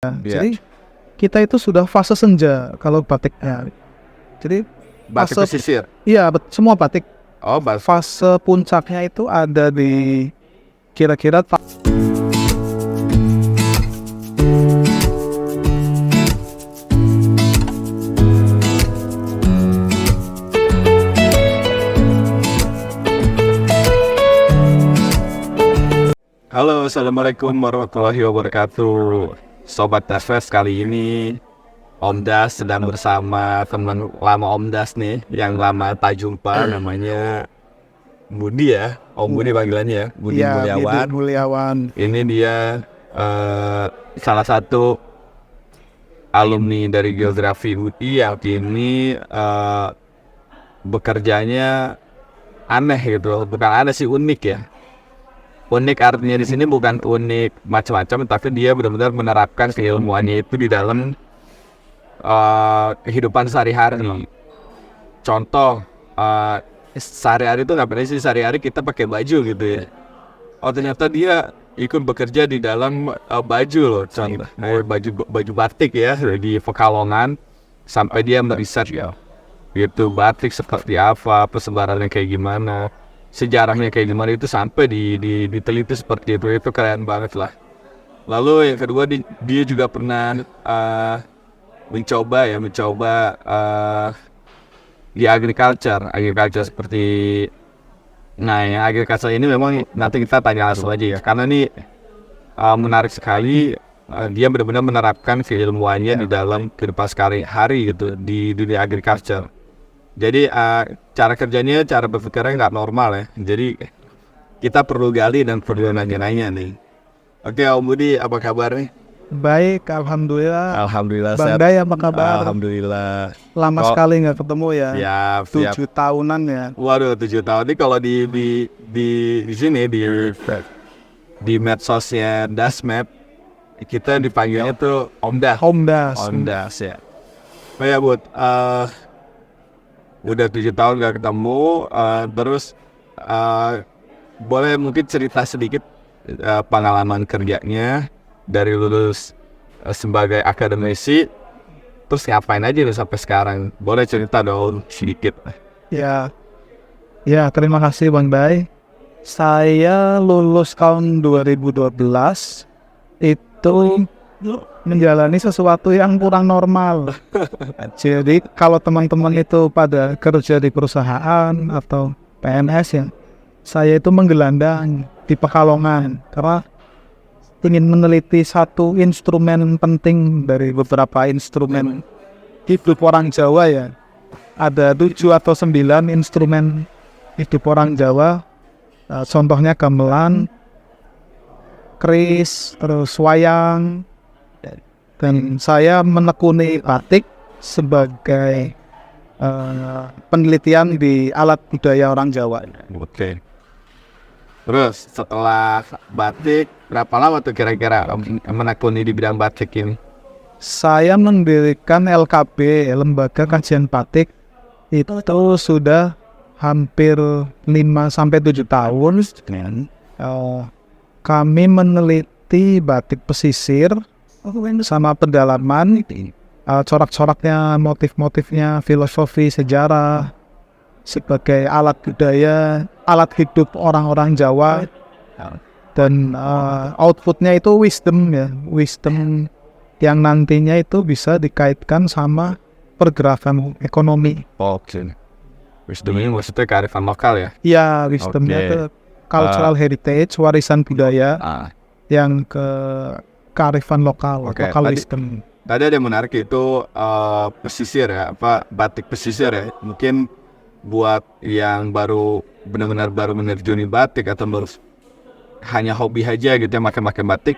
Jadi kita itu sudah fase senja kalau batiknya. Jadi Batik fase pesisir. iya semua batik Oh, fase puncaknya itu ada di kira-kira Halo, assalamualaikum warahmatullahi wabarakatuh. Sobat Dasfest, kali ini Om Das sedang bersama teman lama Om Das nih, yang lama tak jumpa, namanya Budi ya, Om Budi panggilannya ya, Budi Mulyawan. Mulyawan. Ini dia salah satu alumni dari Geografi UI yang kini bekerjanya aneh gitu, bukan aneh sih, unik ya. Unik artinya di sini bukan unik macam-macam, tapi dia benar-benar menerapkan keilmuannya itu di dalam kehidupan sehari-hari. Contoh, sehari-hari itu ngapain sih? Sehari-hari kita pakai baju gitu ya. Oh, ternyata dia ikut bekerja di dalam baju loh. Contoh, baju batik ya di Pekalongan, sampai dia meriset ya. Gitu, batik seperti apa, persebarannya kayak gimana, sejarahnya kayak gimana, itu sampai diteliti seperti itu keren banget lah. Lalu yang kedua, dia juga pernah mencoba di agriculture seperti, nah ya, agriculture ini memang nanti kita tanya langsung aja ya, karena ini menarik sekali. Dia benar-benar menerapkan keilmuannya di dalam kehidupan sehari-hari gitu di dunia agriculture. Jadi cara kerjanya, cara berpikirnya nggak normal ya. Jadi kita perlu gali dan perlu nanya-nanya nih. Oke, Om Budi, apa kabar nih? Baik, alhamdulillah. Alhamdulillah Bang sehat. Day, apa kabar? Alhamdulillah. Lama sekali nggak ketemu ya. Siap. 7 tahunan ya. Waduh, 7 tahun. Ini kalau di sini di medsosnya Dasmap, kita dipanggilnya tuh Om Das. Om Das. Om Das ya. Oh ya, Bud. Udah 7 tahun gak ketemu, terus boleh mungkin cerita sedikit pengalaman kerjanya dari lulus sebagai akademisi, terus ngapain aja nih sampai sekarang? Boleh cerita dong sedikit. Ya, terima kasih Bang Bay. Saya lulus tahun 2012, itu menjalani sesuatu yang kurang normal. Jadi kalau teman-teman itu pada kerja di perusahaan atau PNS ya, saya itu menggelandang di Pekalongan karena ingin meneliti satu instrumen penting dari beberapa instrumen hidup orang Jawa ya. Ada 7 atau 9 instrumen hidup orang Jawa. Contohnya gamelan, keris, terus wayang. Dan saya menekuni batik sebagai penelitian di alat budaya orang Jawa. Oke. Terus setelah batik, berapa lama tuh kira-kira menekuni di bidang batik ini? Saya mendirikan LKB, Lembaga Kajian Batik, itu sudah hampir 5-7 tahun. Kami meneliti batik pesisir sama pendalaman, corak-coraknya, motif-motifnya, filosofi, sejarah, sebagai alat budaya, alat hidup orang-orang Jawa. Dan outputnya itu wisdom ya, wisdom yang nantinya itu bisa dikaitkan sama pergerakan ekonomi. Oke. Wisdom ini maksudnya kearifan lokal ya? Iya, wisdomnya itu cultural heritage, warisan budaya yang kearifan lokal, lokal wisdom. Tadi ada yang menarik itu pesisir ya, batik pesisir ya. Mungkin buat yang benar-benar baru menerjuni batik atau hanya hobi aja gitu ya, makan batik,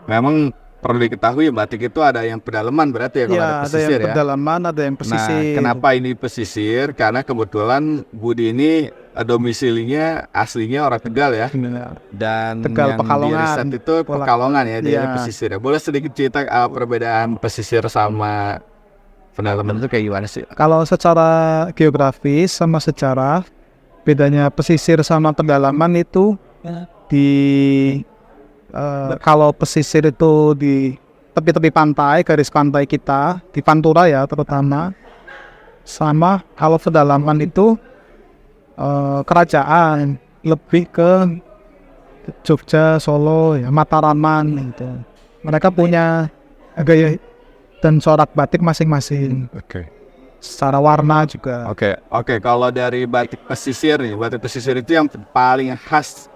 memang perlu diketahui batik itu ada yang pedalaman berarti ya, kalau ada pesisir ya. Ada yang pedalaman, ada yang pesisir. Nah, kenapa ini pesisir? Karena kebetulan Budi ini domisilinya aslinya orang Tegal ya. Dan Tegal, yang Pekalongan. di riset itu Pekalongan ya, dia pesisir ya. Boleh sedikit cerita perbedaan pesisir sama pedalaman itu kayak gimana sih? Kalau secara geografis sama sejarah, bedanya pesisir sama pedalaman itu kalau pesisir itu di tepi-tepi pantai, garis pantai kita di Pantura ya terutama. Sama kalau pedalaman itu kerajaan, lebih ke Jogja, Solo, ya Mataraman gitu. Mereka punya gaya dan corak batik masing-masing. Oke. Secara warna juga. Oke. Kalau dari batik pesisir nih, batik pesisir itu yang paling khas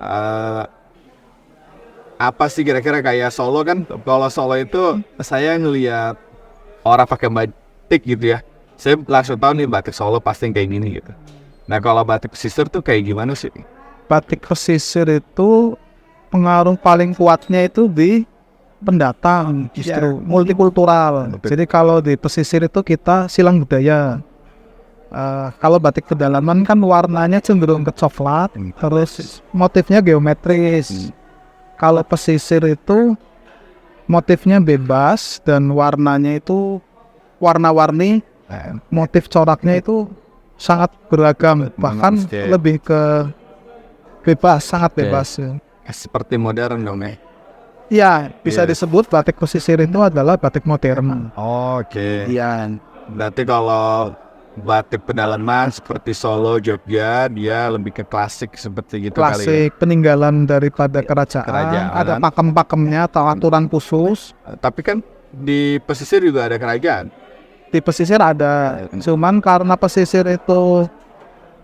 apa sih kira-kira? Kayak Solo kan? Kalau Solo itu saya ngelihat orang pakai batik gitu ya, saya langsung tahu nih batik Solo pasti kayak gini gitu. Nah kalau batik pesisir tuh kayak gimana sih? Batik pesisir itu pengaruh paling kuatnya itu di pendatang, justru multikultural. Jadi kalau di pesisir itu kita silang budaya. Kalau batik pedalaman kan warnanya cenderung ke coklat, terus motifnya geometris. Kalau pesisir itu motifnya bebas dan warnanya itu warna-warni, motif coraknya itu sangat beragam, bahkan lebih ke bebas, sangat bebas. Seperti modern dong ya? Ya, bisa disebut batik pesisir itu adalah batik modern. Oke. Iya. Berarti kalau batik pedalaman seperti Solo, Jogja, dia lebih ke klasik seperti gitu kali ya? Klasik, peninggalan daripada kerajaan. Ada pakem-pakemnya atau aturan khusus. Tapi kan di pesisir juga ada kerajaan. Di pesisir ada, cuman karena pesisir itu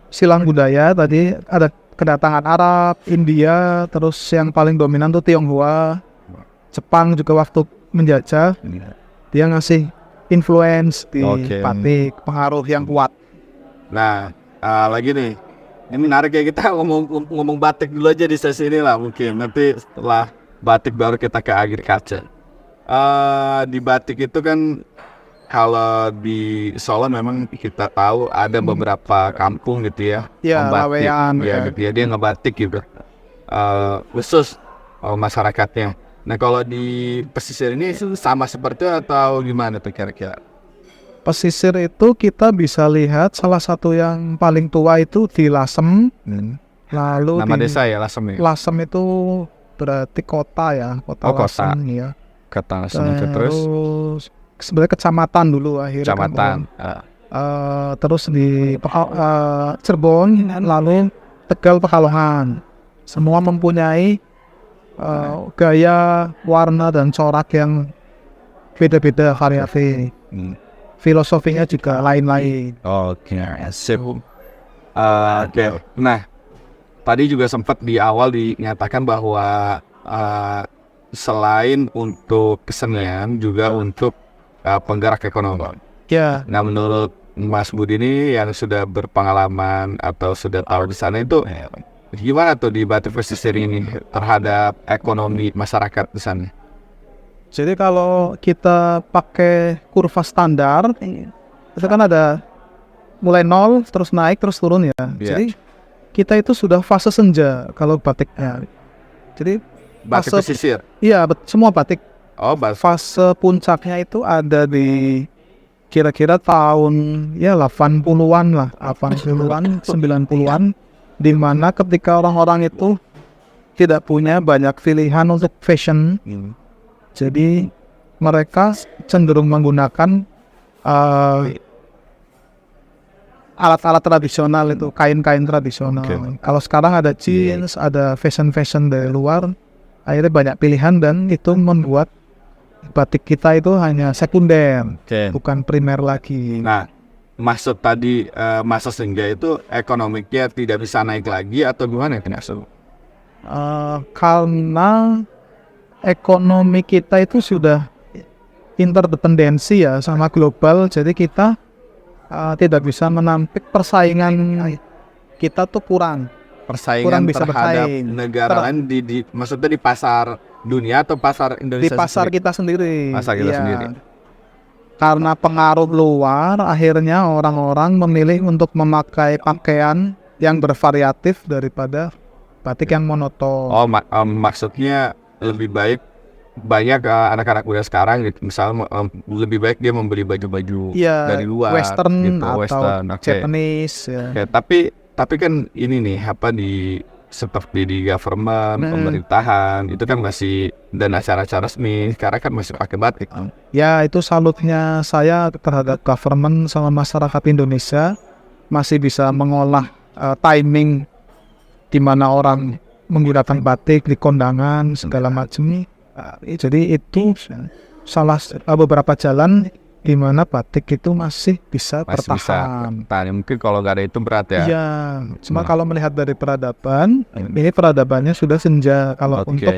silang budaya, tadi ada kedatangan Arab, India, terus yang paling dominan tuh Tionghoa. Jepang juga waktu menjajah, dia ngasih influence di batik, pengaruh yang kuat. Nah, lagi nih, ini menarik ya, kita ngomong batik dulu aja di sesi ini lah mungkin. Nanti setelah batik baru kita ke agriculture. Di batik itu kan kalau di Solo memang kita tahu ada beberapa kampung gitu ya, membatik, gitu ya, dia ngebatik gitu, khusus masyarakatnya. Nah kalau di pesisir ini sama seperti itu atau gimana tuh kira-kira? Pesisir itu kita bisa lihat salah satu yang paling tua itu di Lasem. Lalu nama desa ya Lasem ya? Lasem itu berarti kota ya, kota Lasem ya. Kota Lasem terus sebenarnya kecamatan dulu akhirnya. Kecamatan. Terus di Cirebon, lalu Tegal, Pekalongan. Semua mempunyai gaya, warna dan corak yang beda-beda, variasi. Filosofinya juga lain-lain. Oke, sip. Nah, tadi juga sempat di awal dinyatakan bahwa selain untuk kesenian juga untuk penggerak ekonomi. Ya. Nah, menurut Mas Budi ini yang sudah berpengalaman atau sudah tahu di sana itu gimana tuh di batik pesisir ini terhadap ekonomi masyarakat di sana? Jadi kalau kita pakai kurva standar, itu kan ada mulai nol, terus naik, terus turun ya. Jadi kita itu sudah fase senja kalau batiknya. Jadi batik pesisir? Iya, semua batik. Fase puncaknya itu ada di kira-kira tahun ya 80-an lah, 80-an, 90-an, di mana ketika orang-orang itu tidak punya banyak pilihan untuk fashion, jadi mereka cenderung menggunakan alat-alat tradisional itu, kain-kain tradisional. Kalau sekarang ada jeans, ada fashion-fashion dari luar, akhirnya banyak pilihan dan itu membuat batik kita itu hanya sekunder, bukan primer lagi. Nah, maksud tadi masa senja itu ekonomiknya tidak bisa naik lagi atau gimana ya? Karena ekonomi kita itu sudah interdependensi ya sama global, jadi kita tidak bisa menampik persaingan kita tuh kurang bisa terhadap bersaing. Negara lain maksudnya di pasar dunia atau pasar Indonesia? Di pasar sendiri? kita sendiri. Pasar kita sendiri. Karena pengaruh luar, akhirnya orang-orang memilih untuk memakai pakaian yang bervariatif daripada batik yang monoton. Maksudnya lebih baik banyak anak-anak muda sekarang gitu, misalnya lebih baik dia membeli baju-baju dari luar, Western gitu, atau Western, Japanese. Tapi kan ini nih di seperti di government, pemerintahan itu kan masih, dan acara-acara resmi sekarang kan masih pakai batik. Ya, itu salutnya saya terhadap government sama masyarakat Indonesia masih bisa mengolah timing di mana orang menggunakan batik di kondangan segala macam. Jadi itu beberapa jalan di mana batik itu masih bisa Masih bisa bertahan. bertahan. Mungkin kalau nggak ada itu berat ya. Iya, cuma kalau melihat dari peradaban, ini peradabannya sudah senja. Kalau Oke. untuk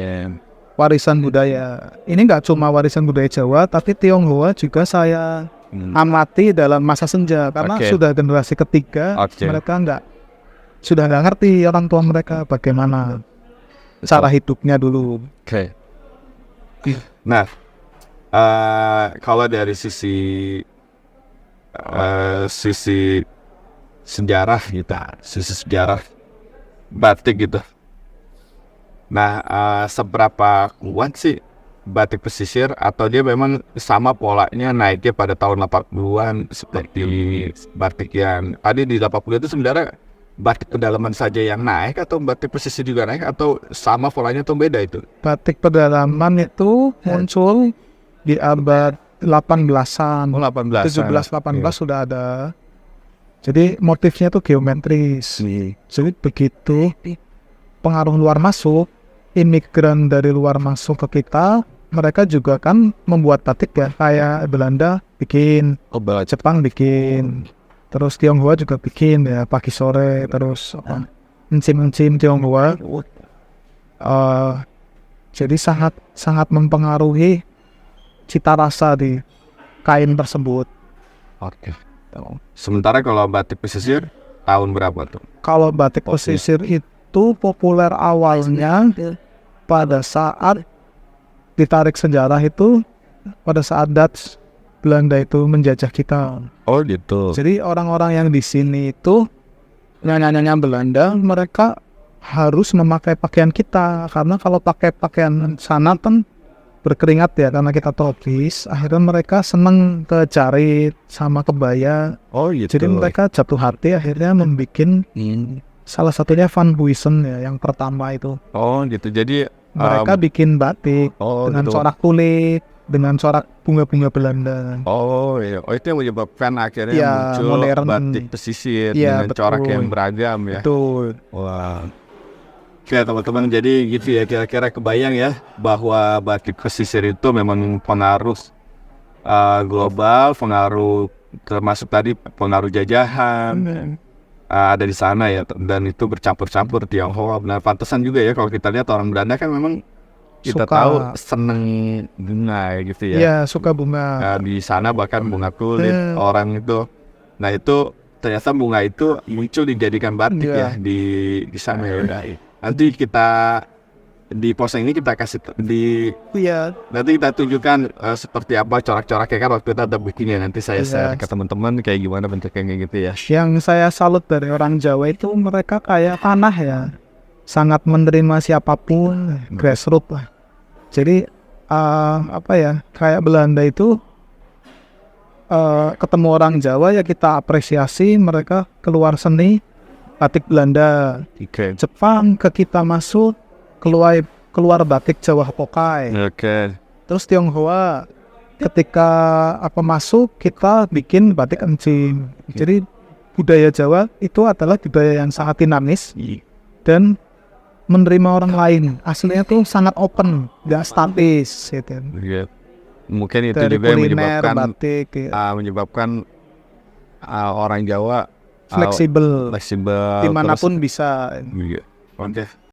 warisan budaya, ini nggak cuma warisan budaya Jawa, tapi Tionghoa juga saya amati dalam masa senja karena Oke. sudah generasi ketiga, Oke. mereka sudah nggak ngerti orang tua mereka bagaimana cara hidupnya dulu. Oke. Nah, kalau dari sisi sejarah gitu, sisi sejarah batik gitu. Nah, seberapa kuat sih batik pesisir, atau dia memang sama polanya naiknya pada tahun 80-an seperti batik yang tadi di 80 itu sebenarnya batik pedalaman saja yang naik atau batik pesisir juga naik, atau sama polanya atau beda itu? Batik pedalaman itu muncul di abad 18-an, 18. 17-18 sudah ada. Jadi motifnya itu geometris. Jadi begitu pengaruh luar masuk, imigran dari luar masuk ke kita, mereka juga kan membuat batik ya, kayak Belanda bikin, Jepang bikin, terus Tionghoa juga bikin ya, pagi sore, terus encim-encim Tionghoa. Jadi sangat mempengaruhi cita rasa di kain tersebut. Oke. Sementara kalau batik pesisir tahun berapa tuh? Kalau batik pesisir itu populer awalnya pada saat ditarik sejarah itu, pada saat Dutch Belanda itu menjajah kita. Oh gitu. Jadi orang-orang yang di sini itu nyanyi-nyanyi Belanda, mereka harus memakai pakaian kita, karena kalau pakai pakaian sana kan berkeringat ya, karena kita tropis. Akhirnya mereka seneng ke jarit sama kebaya. Oh gitu. Jadi mereka jatuh hati, akhirnya membuat salah satunya Van Huysen ya, yang pertama itu. Oh gitu. Jadi Mereka bikin batik dengan gitu. corak kulit, dengan corak bunga-bunga Belanda. Oh iya. Oh itu yang menyebabkan akhirnya Iya, muncul modern. batik pesisir Iya, dengan corak betul. yang beragam ya. Betul. Wah. Oke teman-teman, jadi gitu ya, kira-kira kebayang ya bahwa batik pesisir itu memang pengaruh global, pengaruh termasuk tadi pengaruh jajahan ada di sana ya, dan itu bercampur-campur Tionghoa. Benar, pantesan juga ya kalau kita lihat orang Belanda kan memang kita Suka. tahu seneng bunga gitu ya. Iya, suka bunga. Di sana bahkan bunga kulit orang itu. Nah itu ternyata bunga itu muncul dijadikan batik ya di sana ya. Nanti kita di posting ini kita kasih nanti kita tunjukkan seperti apa corak-coraknya, kan waktu itu ada bikinnya, nanti saya share ke teman-teman kayak gimana bentuknya kayak gitu ya. Yang saya salut dari orang Jawa itu, mereka kayak tanah ya, sangat menerima siapapun, grassroots lah. Jadi kayak Belanda itu ketemu orang Jawa ya kita apresiasi, mereka keluar seni batik Belanda. Jepang ke kita masuk keluar batik Jawa Pokai. Terus Tionghoa ketika masuk, kita bikin batik encim. Jadi budaya Jawa itu adalah budaya yang sangat dinamis dan menerima orang lain. Aslinya tuh sangat open, nggak statis gitu. Mungkin itu Dari juga yang kuliner, batik, menyebabkan orang Jawa fleksibel, dimanapun bisa. Oke.